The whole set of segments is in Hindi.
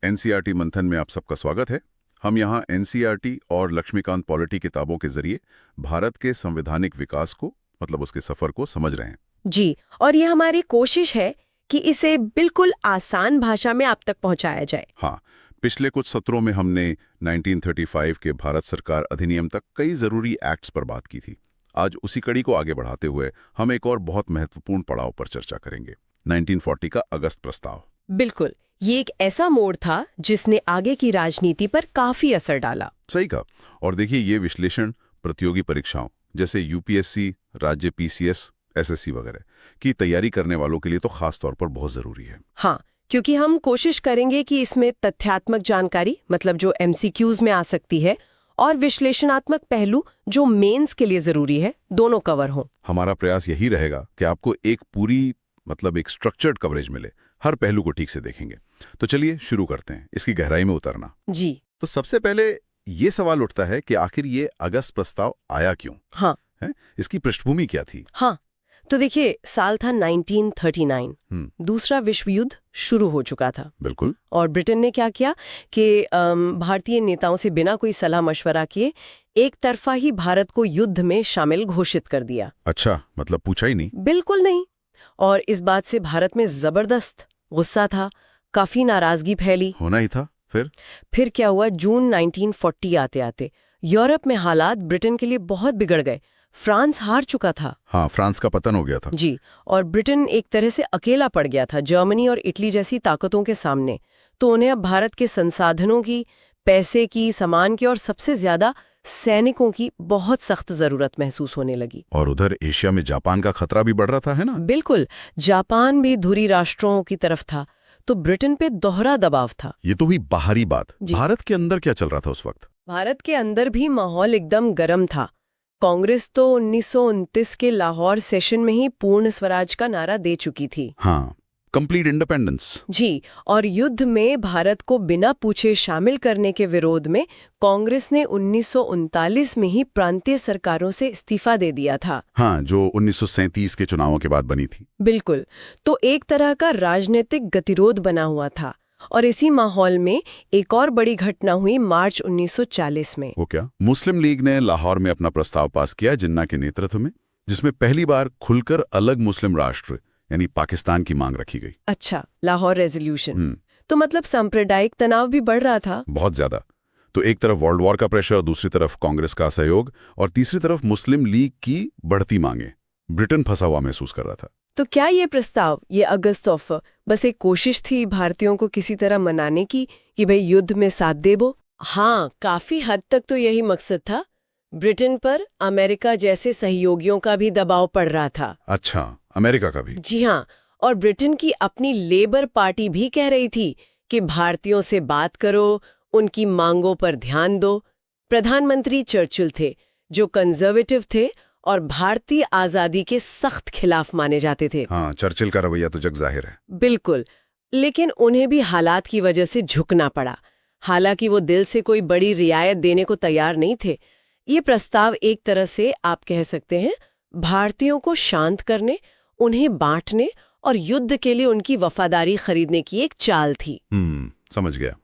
एनसीईआरटी मंथन में आप सबका स्वागत है। हम यहाँ एनसीईआरटी और लक्ष्मीकांत पॉलिटी किताबों के जरिए भारत के संवैधानिक विकास को मतलब उसके सफर को समझ रहे हैं। जी, और ये हमारी कोशिश है कि इसे बिल्कुल आसान भाषा में आप तक पहुंचाया जाए। हाँ, पिछले कुछ सत्रों में हमने 1935 के भारत सरकार अधिनियम तक कई जरूरी एक्ट्स पर बात की थी। आज उसी कड़ी को आगे बढ़ाते हुए हम एक और बहुत महत्वपूर्ण पड़ाव पर चर्चा करेंगे, 1940 का अगस्त प्रस्ताव। बिल्कुल, ये एक ऐसा मोड़ था जिसने आगे की राजनीति पर काफी असर डाला। सही कहा। और देखिए, ये विश्लेषण प्रतियोगी परीक्षाओं जैसे यूपीएससी, राज्य पीसीएस, एसएससी वगैरह की तैयारी करने वालों के लिए तो खास तौर पर बहुत जरूरी है। हाँ, क्योंकि हम कोशिश करेंगे कि इसमें तथ्यात्मक जानकारी मतलब जो एमसीक्यूज में आ सकती है और विश्लेषणात्मक पहलू जो मेंस के लिए जरूरी है, दोनों कवर हों। हमारा प्रयास यही रहेगा कि आपको एक पूरी मतलब एक स्ट्रक्चर्ड कवरेज मिले, हर पहलू को ठीक से देखेंगे। तो चलिए शुरू करते हैं इसकी गहराई में उतरना। जी, तो सबसे पहले ये सवाल उठता है कि आखिर ये अगस्त प्रस्ताव आया क्यों? हाँ है? इसकी पृष्ठभूमि क्या थी? हाँ, तो देखिए, साल था 1939। दूसरा विश्व युद्ध शुरू हो चुका था। बिल्कुल। और ब्रिटेन ने क्या किया कि भारतीय नेताओं से बिना कोई सलाह मशवरा किए एक तरफा ही भारत को युद्ध में शामिल घोषित कर दिया। अच्छा, मतलब पूछा ही नहीं? बिल्कुल नहीं। और इस बात से भारत में जबरदस्त गुस्सा था, काफी नाराजगी फैली। होना ही था। फिर क्या हुआ, जून 1940 आते आते यूरोप में हालात ब्रिटेन के लिए बहुत बिगड़ गए। फ्रांस हार चुका था। हाँ, फ्रांस का पतन हो गया था। जी, और ब्रिटेन एक तरह से अकेला पड़ गया था जर्मनी और इटली जैसी ताकतों के सामने। तो उन्हें अब भारत के संसाधनों की, पैसे की, सामान की और सबसे ज्यादा सैनिकों की बहुत सख्त जरूरत महसूस होने लगी। और उधर एशिया में जापान का खतरा भी बढ़ रहा था, है ना? बिल्कुल, जापान भी धुरी राष्ट्रों की तरफ था, तो ब्रिटेन पे दोहरा दबाव था। ये तो हुई बाहरी बात। भारत के अंदर क्या चल रहा था उस वक्त? भारत के अंदर भी माहौल एकदम गर्म था। कांग्रेस तो 1929 के लाहौर सेशन में ही पूर्ण स्वराज का नारा दे चुकी थी। हाँ, कंप्लीट इंडिपेंडेंस। जी, और युद्ध में भारत को बिना पूछे शामिल करने के विरोध में कांग्रेस ने 1939 में ही प्रांतीय सरकारों से इस्तीफा दे दिया था। हाँ, जो 1937 के चुनावों के बाद बनी थी। बिल्कुल, तो एक तरह का राजनीतिक गतिरोध बना हुआ था। और इसी माहौल में एक और बड़ी घटना हुई मार्च 1940 में। वो क्या? मुस्लिम लीग ने लाहौर में अपना प्रस्ताव पास किया जिन्ना के नेतृत्व में, जिसमें पहली बार खुलकर अलग मुस्लिम राष्ट्र यानी पाकिस्तान की मांग रखी गई। अच्छा, लाहौर रेजोल्यूशन। तो मतलब सांप्रदायिक तनाव भी बढ़ रहा था। बहुत ज्यादा। तो एक तरफ वर्ल्ड वॉर का प्रेशर, दूसरी तरफ कांग्रेस का सहयोग और तीसरी तरफ मुस्लिम लीग की बढ़ती मांगे। ब्रिटेन फंसा हुआ महसूस कर रहा था। तो क्या ये प्रस्ताव, ये अगस्त ऑफर बस एक कोशिश थी भारतीयों को किसी तरह मनाने की कि भाई युद्ध में साथ देबो? हाँ, काफी हद तक तो यही मकसद था। ब्रिटेन पर अमेरिका जैसे सहयोगियों का भी दबाव पड़ रहा था। अच्छा, अमेरिका का भी? जी हाँ, और ब्रिटेन की अपनी लेबर पार्टी भी कह रही थी कि भारतीयों से बात करो, उनकी मांगों पर ध्यान दो। प्रधानमंत्री चर्चिल थे, जो कंजर्वेटिव थे और भारतीय आजादी के सख्त खिलाफ माने जाते थे। हाँ, चर्चिल का रवैया तो जग जाहिर है। बिल्कुल, लेकिन उन्हें भी हालात की वजह से झुकना पड़ा। हालांकि वो दिल से कोई बड़ी रियायत देने को तैयार नहीं थे। ये प्रस्ताव एक तरह से आप कह सकते हैं भारतीयों को शांत करने, उन्हें बांटने और युद्ध के लिए उनकी वफादारी खरीदने की एक चाल थी। समझ गया।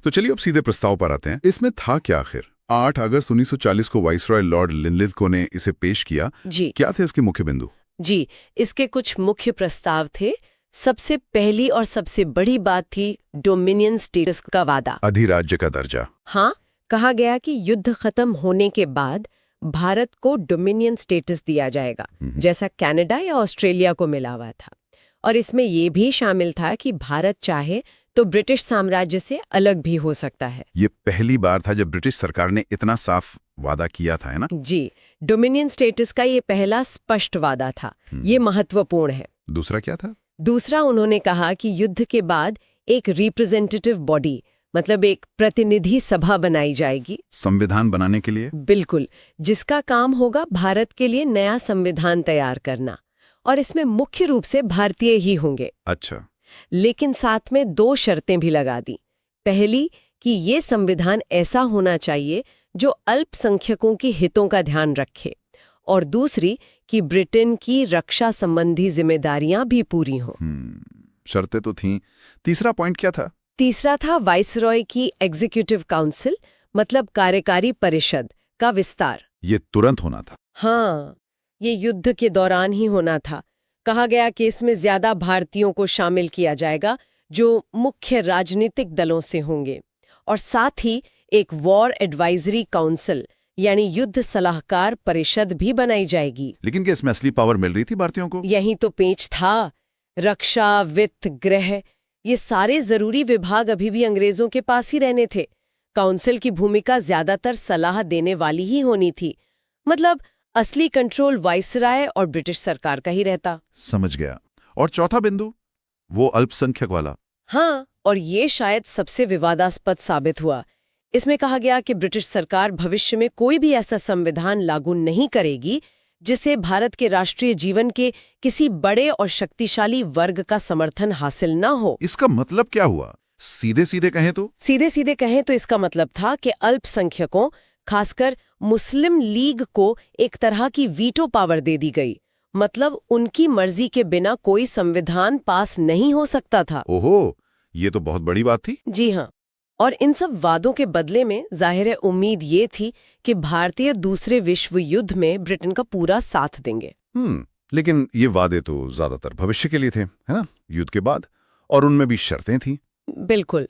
तो चलिए अब सीधे प्रस्ताव पर आते हैं। इसमें था क्या आखिर? 8 अगस्त 1940 को वाइसरॉय लॉर्ड लिनलिथगो ने इसे पेश किया। जी, क्या थे इसके मुख्य बिंदु? जी, इसके कुछ मुख्य प्रस्ताव थे। सबसे पहली और सबसे बड़ी बात थी डोमिनियन स्टेटस का वादा, अधिराज्य का दर्जा। हाँ, कहा गया कि युद्ध खत्म होने के बाद भारत को डोमिनियन स्टेटस दिया जाएगा, जैसा कनाडा या ऑस्ट्रेलिया को मिला हुआ था। और इसमें यह भी शामिल था कि भारत चाहे तो ब्रिटिश साम्राज्य से अलग भी हो सकता है। ये पहली बार था जब ब्रिटिश सरकार ने इतना साफ वादा किया था, है ना? जी, डोमिनियन स्टेटस का ये पहला स्पष्ट वादा था। ये महत्वपूर्ण है। दूसरा क्या था? दूसरा, उन्होंने कहा कि युद्ध के बाद एक रिप्रेजेंटेटिव बॉडी मतलब एक प्रतिनिधि सभा बनाई जाएगी संविधान बनाने के लिए। बिल्कुल, जिसका काम होगा भारत के लिए नया संविधान तैयार करना, और इसमें मुख्य रूप से भारतीय ही होंगे। अच्छा, लेकिन साथ में 2 शर्तें भी लगा दी। पहली कि ये संविधान ऐसा होना चाहिए जो अल्पसंख्यकों की हितों का ध्यान रखे, और दूसरी कि ब्रिटेन की रक्षा संबंधी जिम्मेदारियां भी पूरी हों। शर्तें तो थीं। तीसरा पॉइंट क्या था? तीसरा था वाइसरॉय की एग्जीक्यूटिव काउंसिल, मतलब कार्यकारी परिषद का विस्तार। ये तुरंत होना था। हाँ, ये युद्ध के दौरान ही होना था। कहा गया कि इसमें ज्यादा भारतीयों को शामिल किया जाएगा जो मुख्य राजनीतिक दलों से होंगे, और साथ ही एक वॉर एडवाइजरी काउंसिल यानी युद्ध सलाहकार परिषद भी बनाई जाएगी। लेकिन क्या इसमें असली पावर मिल रही थी भारतीयों को? यही तो पेंच था। रक्षा, वित्त, गृह, ये सारे जरूरी विभाग अभी भी अंग्रेजों के पास ही रहने थे। काउंसिल की भूमिका ज्यादातर सलाह देने वाली ही होनी थी, मतलब असली कंट्रोल वाइसराय और ब्रिटिश सरकार का ही रहता। समझ गया। और चौथा बिंदु, वो अल्पसंख्यक वाला। हाँ, और ये शायद सबसे विवादास्पद साबित हुआ। इसमें कहा गया कि ब्रिटिश सरकार भविष्य में कोई भी ऐसा संविधान लागू नहीं करेगी जिसे भारत के राष्ट्रीय जीवन के किसी बड़े और शक्तिशाली वर्ग का समर्थन हासिल न हो। इसका मतलब क्या हुआ? सीधे सीधे कहें तो इसका मतलब था कि अल्पसंख्यकों, खासकर मुस्लिम लीग को एक तरह की वीटो पावर दे दी गई। मतलब उनकी मर्जी के बिना कोई संविधान पास नहीं हो सकता था। ओहो, ये तो बहुत बड़ी बात थी। जी हाँ, और इन सब वादों के बदले में जाहिर है उम्मीद ये थी कि भारतीय दूसरे विश्व युद्ध में ब्रिटेन का पूरा साथ देंगे। लेकिन ये वादे तो ज्यादातर भविष्य के लिए थे, है ना, युद्ध के बाद, और उनमें भी शर्तें थीं। बिल्कुल,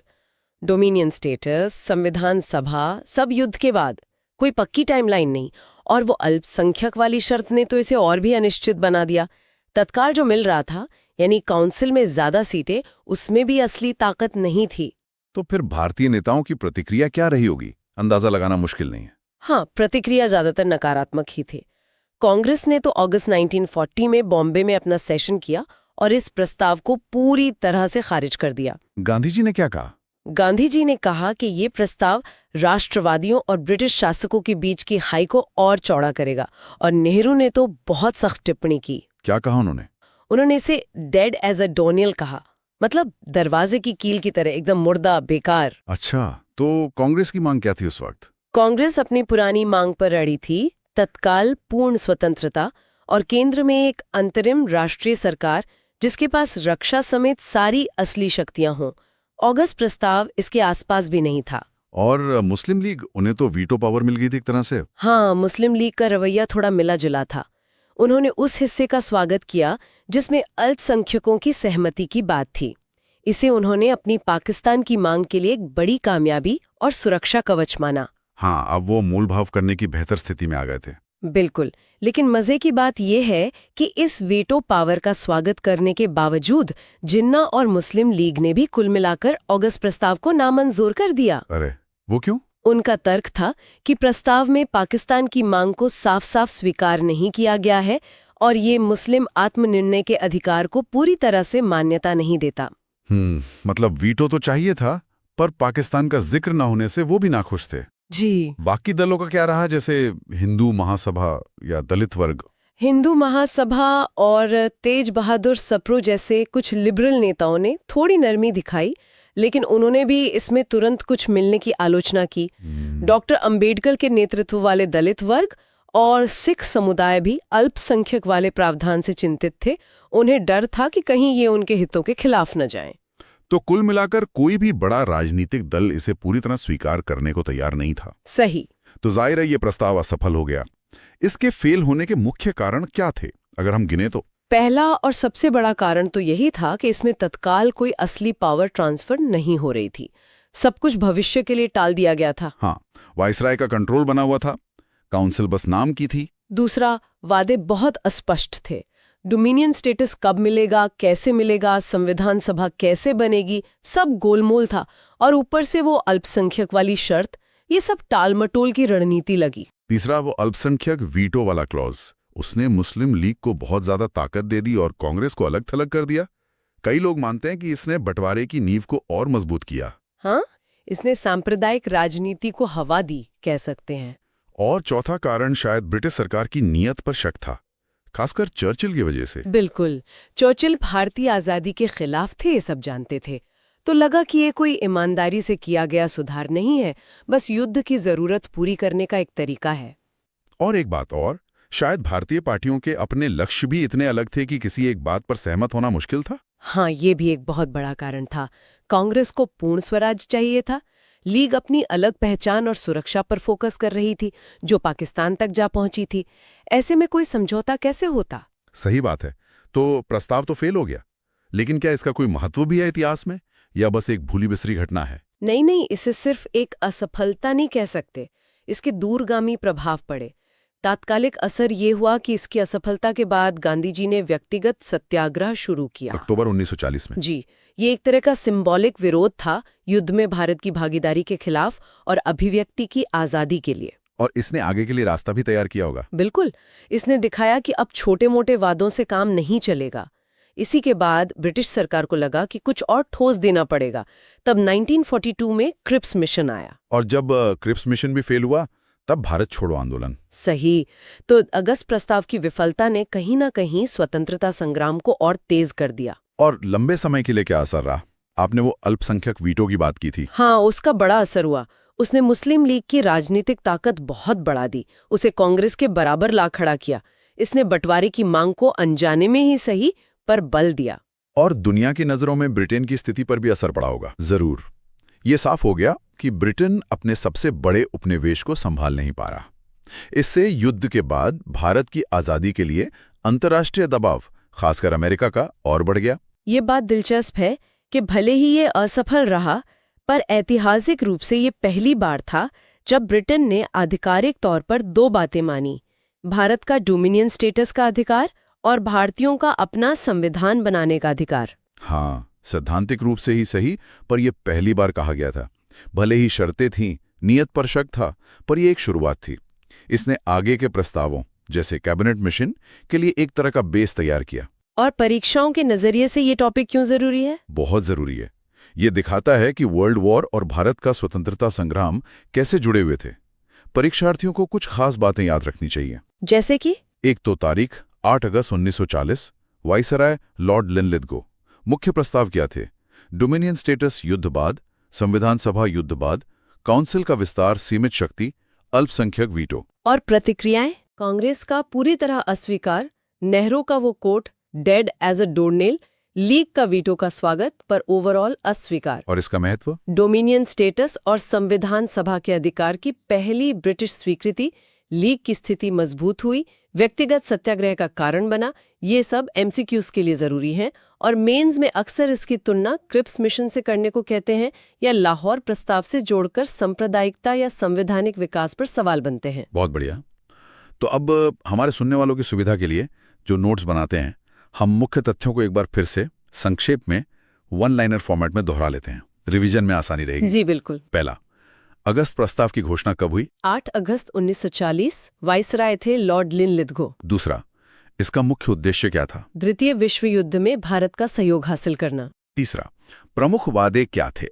डोमिनियन स्टेटस, संविधान सभा, सब युद्ध के बाद, कोई पक्की टाइमलाइन नहीं। और वो अल्पसंख्यक वाली शर्त ने तो इसे और भी अनिश्चित बना दिया। तत्काल जो मिल रहा था, यानी काउंसिल में ज्यादा सीटें, उसमें भी असली ताकत नहीं थी। तो फिर भारतीय नेताओं की प्रतिक्रिया क्या रही होगी? अंदाजा लगाना मुश्किल नहीं है। हाँ, प्रतिक्रिया ज्यादातर नकारात्मक ही थे। कांग्रेस ने तो अगस्त 1940 में बॉम्बे में अपना सेशन किया और इस प्रस्ताव को पूरी तरह से खारिज कर दिया। गांधी जी ने क्या कहा? गांधी जी ने कहा कि ये प्रस्ताव राष्ट्रवादियों और ब्रिटिश शासकों के बीच की खाई को और चौड़ा करेगा, और नेहरू ने तो बहुत सख्त टिप्पणी की। क्या कहा उन्होंने? उन्होंने इसे डेड एज अ डोनियल कहा, मतलब दरवाजे की कील की तरह, एकदम मुर्दा, बेकार। अच्छा, तो कांग्रेस की मांग क्या थी उस वक्त? कांग्रेस अपनी पुरानी मांग पर अड़ी थी, तत्काल पूर्ण स्वतंत्रता और केंद्र में एक अंतरिम राष्ट्रीय सरकार जिसके पास रक्षा समेत सारी असली शक्तियां हों। अगस्त प्रस्ताव इसके आसपास भी नहीं था। और मुस्लिम लीग, उन्हें तो वीटो पावर मिल गई थी एक तरह से। हाँ, मुस्लिम लीग का रवैया थोड़ा मिला जुला था। उन्होंने उस हिस्से का स्वागत किया जिसमें अल्पसंख्यकों की सहमति की बात थी। इसे उन्होंने अपनी पाकिस्तान की मांग के लिए एक बड़ी कामयाबी और सुरक्षा कवच माना। हाँ, अब वो मूल भाव करने की बेहतर स्थिति में आ गए थे। बिल्कुल, लेकिन मजे की बात यह है कि इस वीटो पावर का स्वागत करने के बावजूद जिन्ना और मुस्लिम लीग ने भी कुल मिलाकर अगस्त प्रस्ताव को नामंजूर कर दिया। अरे, वो क्यों? उनका तर्क था कि प्रस्ताव में पाकिस्तान की मांग को साफ साफ स्वीकार नहीं किया गया है और ये मुस्लिम आत्मनिर्णय के अधिकार को पूरी तरह से मान्यता नहीं देता। मतलब वीटो तो चाहिए था, पर पाकिस्तान का जिक्र न होने से वो भी नाखुश थे। जी। बाकी दलों का क्या रहा, जैसे हिंदू महासभा या दलित वर्ग? हिंदू महासभा और तेज बहादुर सप्रू जैसे कुछ लिबरल नेताओं ने थोड़ी नरमी दिखाई, लेकिन उन्होंने भी इसमें तुरंत कुछ मिलने की आलोचना की। डॉक्टर अंबेडकर के नेतृत्व वाले दलित वर्ग और सिख समुदाय भी अल्पसंख्यक वाले प्रावधान से चिंतित थे। उन्हें डर था कि कहीं ये उनके हितों के खिलाफ न जाएं। तो कुल मिलाकर कोई भी बड़ा राजनीतिक दल इसे पूरी तरह स्वीकार करने को तैयार नहीं था। सही। तो जाहिर है ये प्रस्ताव असफल हो गया। इसके फेल होने के मुख्य कारण क्या थे, अगर हम गिने तो? पहला और सबसे बड़ा कारण तो यही था कि इसमें तत्काल कोई असली पावर ट्रांसफर नहीं हो रही थी। सब कुछ भविष्य के लिए टाल दिया गया था। हाँ, वाइसराय का कंट्रोल बना हुआ था, काउंसिल बस नाम की थी। दूसरा, वादे बहुत अस्पष्ट थे। डोमिनियन स्टेटस कब मिलेगा, कैसे मिलेगा, संविधान सभा कैसे बनेगी, सब गोलमोल था। और ऊपर से वो अल्पसंख्यक वाली शर्त, ये सब टालमटोल की रणनीति लगी। तीसरा, वो अल्पसंख्यक वीटो वाला क्लॉज, उसने मुस्लिम लीग को बहुत ज्यादा ताकत दे दी और कांग्रेस को अलग थलग कर दिया। कई लोग मानते हैं कि इसने बंटवारे की नींव को और मजबूत किया। हाँ, इसने सांप्रदायिक राजनीति को हवा दी, कह सकते हैं। और चौथा कारण शायद ब्रिटिश सरकार की नीयत पर शक था, खासकर चर्चिल की वजह से। बिल्कुल, चर्चिल भारतीय आजादी के खिलाफ थे, ये सब जानते थे। तो लगा कि ये कोई ईमानदारी से किया गया सुधार नहीं है, बस युद्ध की जरूरत पूरी करने का एक तरीका है। और एक बात और, शायद भारतीय पार्टियों के अपने लक्ष्य भी इतने अलग थे कि किसी एक बात पर सहमत होना मुश्किल था। हाँ, ये भी एक बहुत बड़ा कारण था। कांग्रेस को पूर्ण स्वराज चाहिए था। लीग अपनी अलग पहचान और सुरक्षा पर फोकस कर रही थी, जो पाकिस्तान तक जा पहुंची थी। ऐसे में कोई समझौता कैसे होता? सही बात है। तो प्रस्ताव तो फेल हो गया, लेकिन क्या इसका कोई महत्व भी है इतिहास में, या बस एक भूली बिसरी घटना है? नहीं, इसे सिर्फ एक असफलता नहीं कह सकते। इसके दूरगामी प्रभाव पड़े। तात्कालिक असर ये हुआ कि इसकी असफलता के बाद गांधी जी ने व्यक्तिगत सत्याग्रह शुरू किया। अक्टूबर 1940 में। जी, ये एक तरह का सिंबॉलिक विरोध था युद्ध में भारत की भागीदारी के खिलाफ और अभिव्यक्ति की आजादी के लिए। और इसने आगे के लिए रास्ता भी तैयार किया होगा। बिल्कुल, इसने दिखाया कि अब छोटे-मोटे वादों से काम नहीं चलेगा। इसी के बाद ब्रिटिश सरकार को लगा कि कुछ और ठोस देना पड़ेगा। तब 1942 में क्रिप्स मिशन आया। और जब क्रिप्स मिशन भी फेल हुआ, तब भारत छोड़ो आंदोलन। सही। तो अगस्त प्रस्ताव की विफलता ने कहीं ना कहीं स्वतंत्रता संग्राम को और तेज कर दिया। और लंबे समय के लिए क्या असर रहा? आपने वो अल्पसंख्यक वीटो की बात की थी। हाँ, उसका बड़ा असर हुआ। उसने मुस्लिम लीग की राजनीतिक ताकत बहुत बढ़ा दी, उसे कांग्रेस के बराबर ला खड़ा किया। इसने बंटवारे की मांग को अनजाने में ही सही पर बल दिया। और दुनिया की नजरों में ब्रिटेन की स्थिति पर भी असर पड़ा होगा। जरूर। ये साफ हो गया कि ब्रिटेन अपने सबसे बड़े उपनिवेश को संभाल नहीं पा रहा। इससे युद्ध के बाद भारत की आजादी के लिए अंतर्राष्ट्रीय दबाव, खासकर अमेरिका का, और बढ़ गया। ये बात दिलचस्प है कि भले ही ये असफल रहा, पर ऐतिहासिक रूप से ये पहली बार था जब ब्रिटेन ने आधिकारिक तौर पर दो बातें मानी: भारत का डोमिनियन स्टेटस का अधिकार और भारतीयों का अपना संविधान बनाने का अधिकार। हाँ, सैद्धांतिक रूप से ही सही, पर यह पहली बार कहा गया था। भले ही शर्तें थीं, नियत पर शक था, पर यह एक शुरुआत थी। इसने आगे के प्रस्तावों, जैसे कैबिनेट मिशन, के लिए एक तरह का बेस तैयार किया। और परीक्षाओं के नजरिए से ये टॉपिक क्यों जरूरी है? बहुत जरूरी है। ये दिखाता है कि वर्ल्ड वॉर और भारत का स्वतंत्रता संग्राम कैसे जुड़े हुए थे। परीक्षार्थियों को कुछ खास बातें याद रखनी चाहिए। जैसे कि एक तो तारीख 8 अगस्त 1940, वाइसराय लॉर्ड लिनलिथगो। मुख्य प्रस्ताव क्या थे? डोमिनियन स्टेटस युद्ध बाद, संविधान सभा युद्ध बाद, काउंसिल का विस्तार, सीमित शक्ति, अल्पसंख्यक वीटो। और प्रतिक्रियाएं? कांग्रेस का पूरी तरह अस्वीकार, नेहरू का वो quote dead as a doornail, league का वीटो का स्वागत, पर ओवरऑल अस्वीकार। और इसका महत्व? डोमिनियन स्टेटस और संविधान सभा के अधिकार की पहली ब्रिटिश स्वीकृति, लीग की स्थिति मजबूत हुई, व्यक्तिगत सत्याग्रह का कारण बना। ये सब एमसीक्यूज के लिए जरूरी हैं और मेंस में अक्सर इसकी तुलना क्रिप्स मिशन से करने को कहते हैं या लाहौर प्रस्ताव से जोड़कर सांप्रदायिकता या संवैधानिक विकास पर सवाल बनते हैं। बहुत बढ़िया। तो अब हमारे सुनने वालों की सुविधा के लिए जो नोट्स बनाते हैं, हम मुख्य तथ्यों को एक बार फिर से संक्षेप में वन लाइनर फॉर्मेट में दोहरा लेते हैं। रिवीजन में आसानी रहेगी। जी बिल्कुल। पहला, अगस्त प्रस्ताव की घोषणा कब हुई? 8 अगस्त 1940, वाइसराय थे लॉर्ड लिनलिथगो। दूसरा, इसका मुख्य उद्देश्य क्या था? द्वितीय विश्व युद्ध में भारत का सहयोग हासिल करना। तीसरा, प्रमुख वादे क्या थे?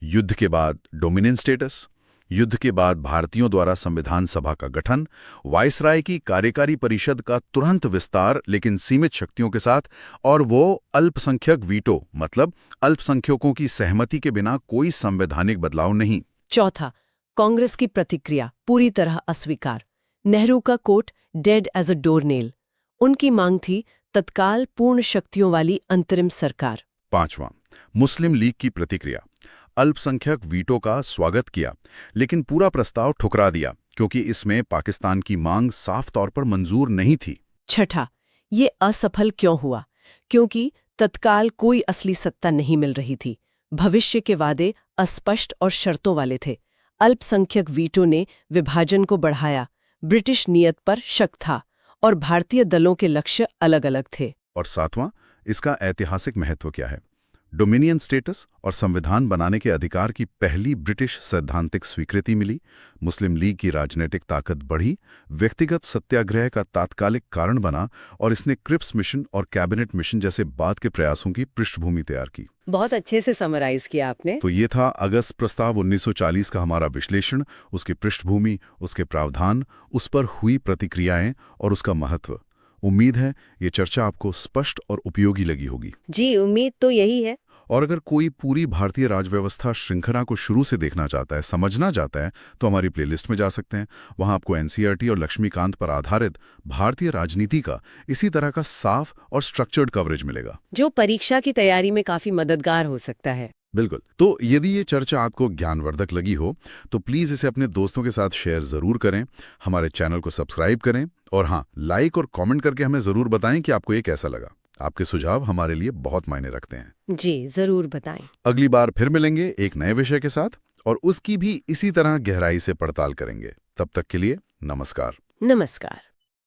युद्ध के बाद डोमिनियन स्टेटस, युद्ध के बाद भारतीयों द्वारा संविधान सभा का गठन, वाइसराय की कार्यकारी परिषद का तुरंत विस्तार लेकिन सीमित शक्तियों के साथ, और वो अल्पसंख्यक वीटो, मतलब अल्पसंख्यकों की सहमति के बिना कोई संवैधानिक बदलाव नहीं। चौथा, कांग्रेस की प्रतिक्रिया पूरी तरह अस्वीकार, नेहरू का कोट डेड एज अ डोरनेल। उनकी मांग थी तत्काल पूर्ण शक्तियों वाली अंतरिम सरकार। पांचवां, मुस्लिम लीग की प्रतिक्रिया, अल्पसंख्यक वीटो का स्वागत किया लेकिन पूरा प्रस्ताव ठुकरा दिया क्योंकि इसमें पाकिस्तान की मांग साफ तौर पर मंजूर नहीं थी। छठा, ये असफल क्यों हुआ? क्योंकि तत्काल कोई असली सत्ता नहीं मिल रही थी। भविष्य के वादे अस्पष्ट और शर्तों वाले थे। अल्पसंख्यक वीटो ने विभाजन को बढ़ाया, ब्रिटिश नियत पर शक था और भारतीय दलों के लक्ष्य अलग अलग थे। और सातवां, इसका ऐतिहासिक महत्व क्या है? डोमिनियन स्टेटस और संविधान बनाने के अधिकार की पहली ब्रिटिश सैद्धांतिक स्वीकृति मिली, मुस्लिम लीग की राजनीतिक ताकत बढ़ी, व्यक्तिगत सत्याग्रह का तात्कालिक कारण बना और इसने क्रिप्स मिशन और कैबिनेट मिशन जैसे बाद के प्रयासों की पृष्ठभूमि तैयार की। बहुत अच्छे से समराइज किया आपने। तो ये था अगस्त प्रस्ताव 1940 का हमारा विश्लेषण, उसकी पृष्ठभूमि, उसके प्रावधान, उस पर हुई प्रतिक्रियाएं और उसका महत्व। उम्मीद है ये चर्चा आपको स्पष्ट और उपयोगी लगी होगी। जी, उम्मीद तो यही है। और अगर कोई पूरी भारतीय राजव्यवस्था श्रृंखला को शुरू से देखना चाहता है, समझना चाहता है, तो हमारी प्लेलिस्ट में जा सकते हैं। वहां आपको एनसीईआरटी और लक्ष्मीकांत पर आधारित भारतीय राजनीति का इसी तरह का साफ और स्ट्रक्चर्ड कवरेज मिलेगा, जो परीक्षा की तैयारी में काफी मददगार हो सकता है। बिल्कुल। तो यदि ये चर्चा आपको ज्ञानवर्धक लगी हो तो प्लीज़ इसे अपने दोस्तों के साथ शेयर ज़रूर करें, हमारे चैनल को सब्सक्राइब करें और हाँ, लाइक और कमेंट करके हमें ज़रूर बताएं कि आपको ये कैसा लगा। आपके सुझाव हमारे लिए बहुत मायने रखते हैं। जी, जरूर बताएं। अगली बार फिर मिलेंगे एक नए विषय के साथ और उसकी भी इसी तरह गहराई से पड़ताल करेंगे। तब तक के लिए नमस्कार। नमस्कार।